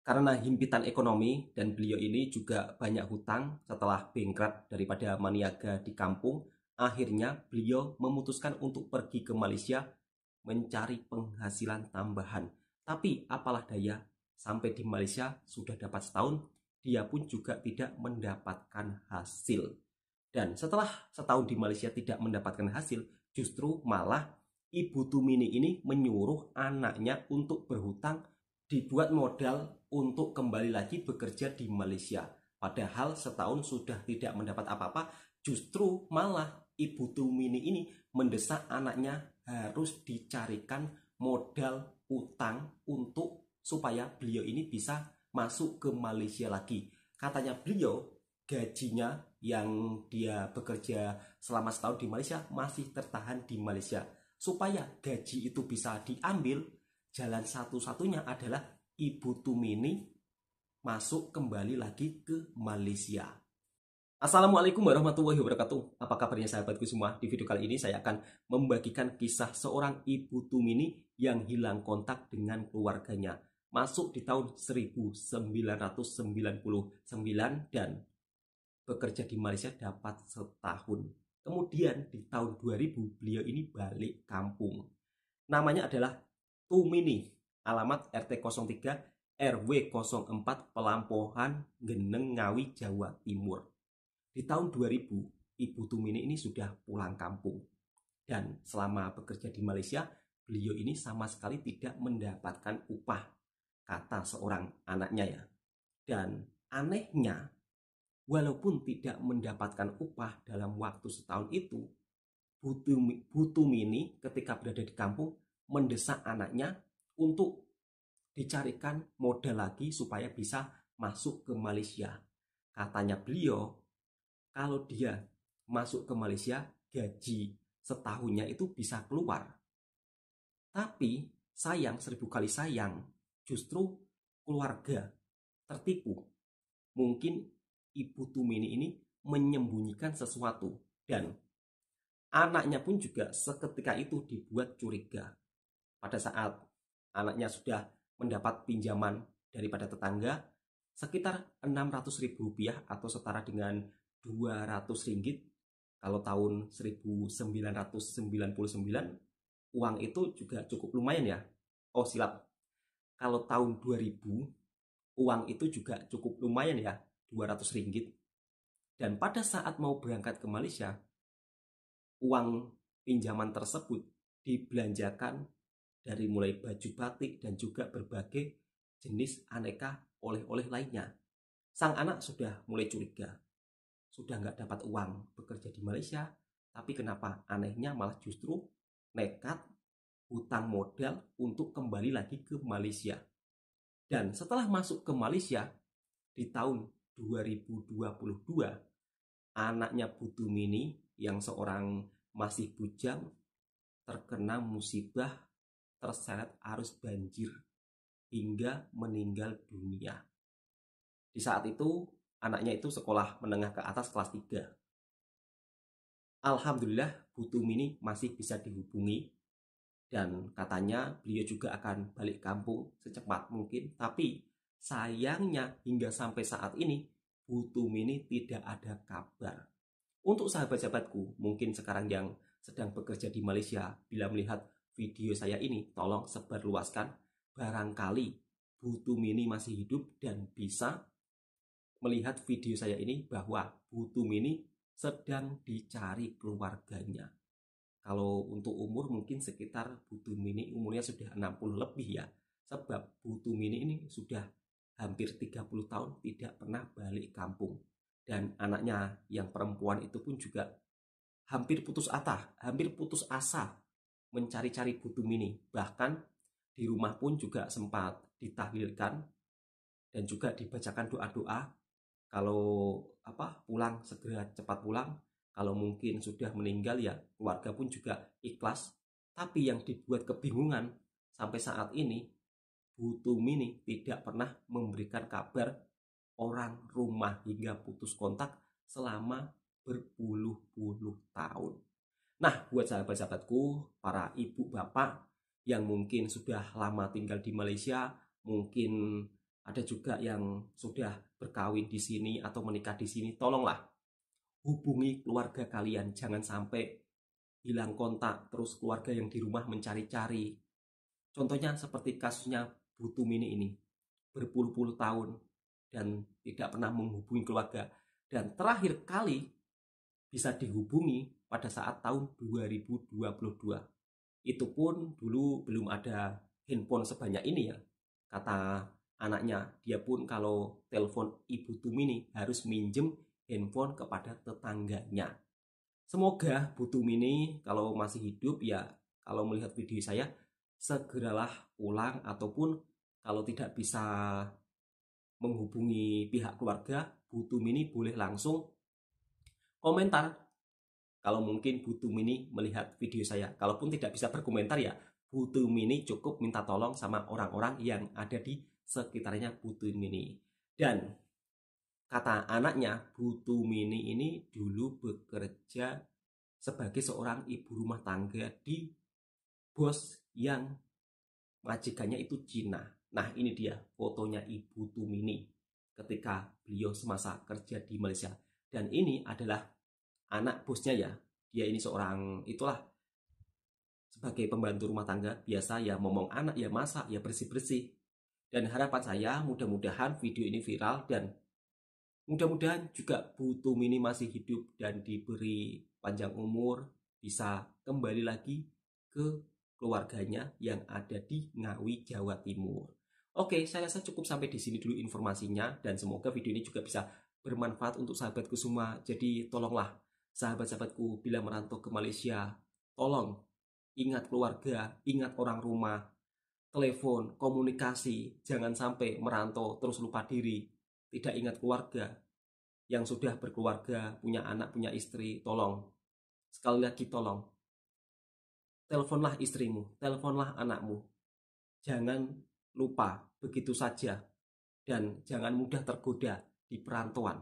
Karena himpitan ekonomi dan beliau ini juga banyak hutang setelah bankrupt daripada maniaga di kampung, akhirnya beliau memutuskan untuk pergi ke Malaysia mencari penghasilan tambahan. Tapi apalah daya, sampai di Malaysia sudah dapat setahun, dia pun juga tidak mendapatkan hasil. Dan setelah setahun di Malaysia tidak mendapatkan hasil, justru malah Ibu Tumini ini menyuruh anaknya untuk berhutang, dibuat modal untuk kembali lagi bekerja di Malaysia. Padahal setahun sudah tidak mendapat apa-apa, justru malah Ibu Tumini ini mendesak anaknya harus dicarikan modal utang untuk supaya beliau ini bisa masuk ke Malaysia lagi. Katanya beliau gajinya yang dia bekerja selama setahun di Malaysia masih tertahan di Malaysia. Supaya gaji itu bisa diambil, jalan satu-satunya adalah Ibu Tumini masuk kembali lagi ke Malaysia. Assalamualaikum warahmatullahi wabarakatuh. Apa kabarnya sahabatku semua? Di video kali ini saya akan membagikan kisah seorang Ibu Tumini yang hilang kontak dengan keluarganya. Masuk di tahun 1999 dan bekerja di Malaysia dapat setahun. Kemudian di tahun 2000 beliau ini balik kampung. Namanya adalah Tumini, alamat RT 03 RW 04 Pelampohan Geneng Ngawi Jawa Timur. Di tahun 2000 Ibu Tumini ini sudah pulang kampung. Dan selama bekerja di Malaysia, beliau ini sama sekali tidak mendapatkan upah, kata seorang anaknya ya. Dan anehnya, walaupun tidak mendapatkan upah dalam waktu setahun itu, Bu Tumini ketika berada di kampung mendesak anaknya untuk dicarikan modal lagi supaya bisa masuk ke Malaysia. Katanya beliau, kalau dia masuk ke Malaysia, gaji setahunnya itu bisa keluar. Tapi sayang, seribu kali sayang, justru keluarga tertipu. Mungkin Ibu Tumini ini menyembunyikan sesuatu dan anaknya pun juga seketika itu dibuat curiga. Pada saat anaknya sudah mendapat pinjaman daripada tetangga sekitar Rp600.000 atau setara dengan 200 ringgit. Kalau tahun 1999 uang itu juga cukup lumayan ya. Oh silap, kalau tahun 2000 uang itu juga cukup lumayan ya, 200 ringgit. Dan pada saat mau berangkat ke Malaysia, uang pinjaman tersebut dibelanjakan dari mulai baju batik dan juga berbagai jenis aneka oleh-oleh lainnya. Sang anak sudah mulai curiga, sudah nggak dapat uang bekerja di Malaysia, tapi kenapa anehnya malah justru nekat hutang modal untuk kembali lagi ke Malaysia. Dan setelah masuk ke Malaysia di tahun 2022, anaknya Bu Tumini yang seorang masih bujang terkena musibah terseret arus banjir hingga meninggal dunia. Di saat itu anaknya itu sekolah menengah ke atas kelas 3. Alhamdulillah Bu Tumini masih bisa dihubungi dan katanya beliau juga akan balik kampung secepat mungkin. Tapi sayangnya hingga sampai saat ini Bu Tumini tidak ada kabar. Untuk sahabat-sahabatku mungkin sekarang yang sedang bekerja di Malaysia, bila melihat video saya ini tolong sebarluaskan. Barangkali Bu Tumini masih hidup dan bisa melihat video saya ini bahwa Bu Tumini sedang dicari keluarganya. Kalau untuk umur mungkin sekitar Bu Tumini umurnya sudah 60 lebih ya. Sebab Bu Tumini ini sudah hampir 30 tahun tidak pernah balik kampung. Dan anaknya yang perempuan itu pun juga hampir putus asa mencari-cari Bu Tumini. Bahkan di rumah pun juga sempat ditahlilkan dan juga dibacakan doa-doa kalau pulang segera cepat pulang, kalau mungkin sudah meninggal ya keluarga pun juga ikhlas. Tapi yang dibuat kebingungan sampai saat ini, Bu Tumini tidak pernah memberikan kabar orang rumah hingga putus kontak selama berpuluh-puluh tahun. Nah, buat sahabat-sahabatku, para ibu bapak yang mungkin sudah lama tinggal di Malaysia, mungkin ada juga yang sudah berkawin di sini atau menikah di sini, tolonglah hubungi keluarga kalian, jangan sampai hilang kontak, terus keluarga yang di rumah mencari-cari. Contohnya seperti kasusnya Bu Tumini ini, berpuluh-puluh tahun dan tidak pernah menghubungi keluarga. Dan terakhir kali bisa dihubungi pada saat tahun 2022. Itu pun dulu belum ada handphone sebanyak ini ya. Kata anaknya, dia pun kalau telepon Ibu Tumini harus minjem handphone kepada tetangganya. Semoga Bu Tumini kalau masih hidup ya, kalau melihat video saya, segeralah pulang, ataupun kalau tidak bisa menghubungi pihak keluarga, Bu Tumini boleh langsung komentar. Kalau mungkin Bu Tumini melihat video saya, kalaupun tidak bisa berkomentar ya, Bu Tumini cukup minta tolong sama orang-orang yang ada di sekitarnya Bu Tumini. Dan kata anaknya, Bu Tumini ini dulu bekerja sebagai seorang ibu rumah tangga di bos yang majikannya itu Cina. Nah, ini dia fotonya Ibu Tumini ketika beliau semasa kerja di Malaysia. Dan ini adalah anak bosnya ya. Dia ini seorang, itulah, sebagai pembantu rumah tangga biasa ya, ngomong anak ya, masak ya, bersih-bersih. Dan harapan saya mudah-mudahan video ini viral, dan mudah-mudahan juga Bu Tumini masih hidup dan diberi panjang umur, bisa kembali lagi ke keluarganya yang ada di Ngawi, Jawa Timur. Oke, saya rasa cukup sampai di sini dulu informasinya, dan semoga video ini juga bisa bermanfaat untuk sahabatku semua. Jadi tolonglah sahabat-sahabatku bila merantau ke Malaysia, tolong ingat keluarga, ingat orang rumah, telepon, komunikasi, jangan sampai merantau terus lupa diri, tidak ingat keluarga. Yang sudah berkeluarga, punya anak, punya istri, tolong, sekali lagi tolong, teleponlah istrimu, teleponlah anakmu. Jangan lupa begitu saja, dan jangan mudah tergoda di perantauan.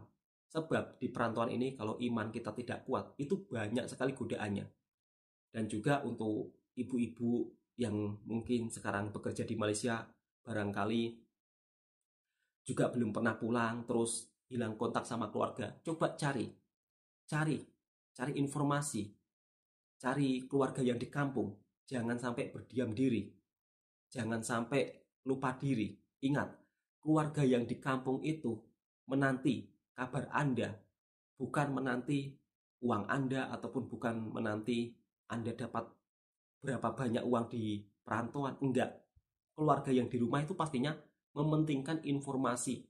Sebab di perantauan ini kalau iman kita tidak kuat, itu banyak sekali godaannya. Dan juga untuk ibu-ibu yang mungkin sekarang bekerja di Malaysia, barangkali juga belum pernah pulang, terus hilang kontak sama keluarga. Coba cari informasi, cari keluarga yang di kampung. Jangan sampai berdiam diri, jangan sampai lupa diri. Ingat, keluarga yang di kampung itu menanti kabar Anda, bukan menanti uang Anda, ataupun bukan menanti Anda dapat berapa banyak uang di perantauan. Enggak, keluarga yang di rumah itu pastinya mementingkan informasi.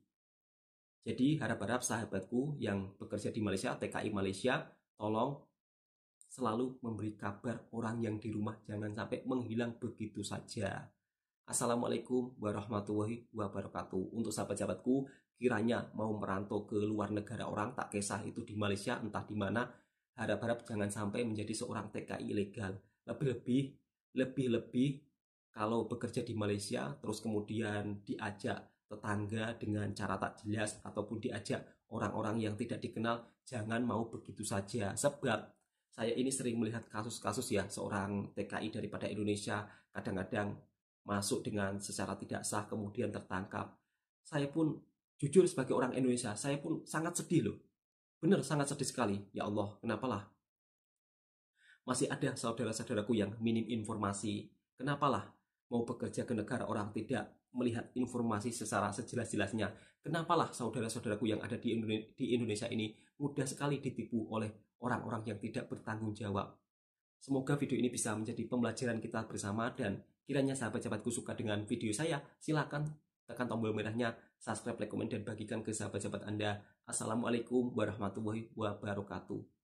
Jadi harap-harap sahabatku yang bekerja di Malaysia, TKI Malaysia, tolong selalu memberi kabar orang yang di rumah, jangan sampai menghilang begitu saja. Assalamualaikum warahmatullahi wabarakatuh. Untuk sahabat-sahabatku, kiranya mau merantau ke luar negara orang, tak kisah itu di Malaysia entah di mana, harap-harap jangan sampai menjadi seorang TKI ilegal. Lebih-lebih kalau bekerja di Malaysia terus kemudian diajak tetangga dengan cara tak jelas, ataupun diajak orang-orang yang tidak dikenal, jangan mau begitu saja. Sebab saya ini sering melihat kasus-kasus ya, seorang TKI daripada Indonesia kadang-kadang masuk dengan secara tidak sah kemudian tertangkap. Saya pun jujur sebagai orang Indonesia, saya pun sangat sedih loh. Benar, sangat sedih sekali. Ya Allah, kenapalah masih ada saudara-saudaraku yang minim informasi? Kenapalah mau bekerja ke negara orang tidak melihat informasi secara sejelas-jelasnya? Kenapalah saudara-saudaraku yang ada di Indonesia ini mudah sekali ditipu oleh orang-orang yang tidak bertanggung jawab? Semoga video ini bisa menjadi pembelajaran kita bersama, dan kiranya sahabat-sahabatku suka dengan video saya, silakan tekan tombol merahnya, subscribe, like, komen, dan bagikan ke sahabat-sahabat Anda. Assalamualaikum warahmatullahi wabarakatuh.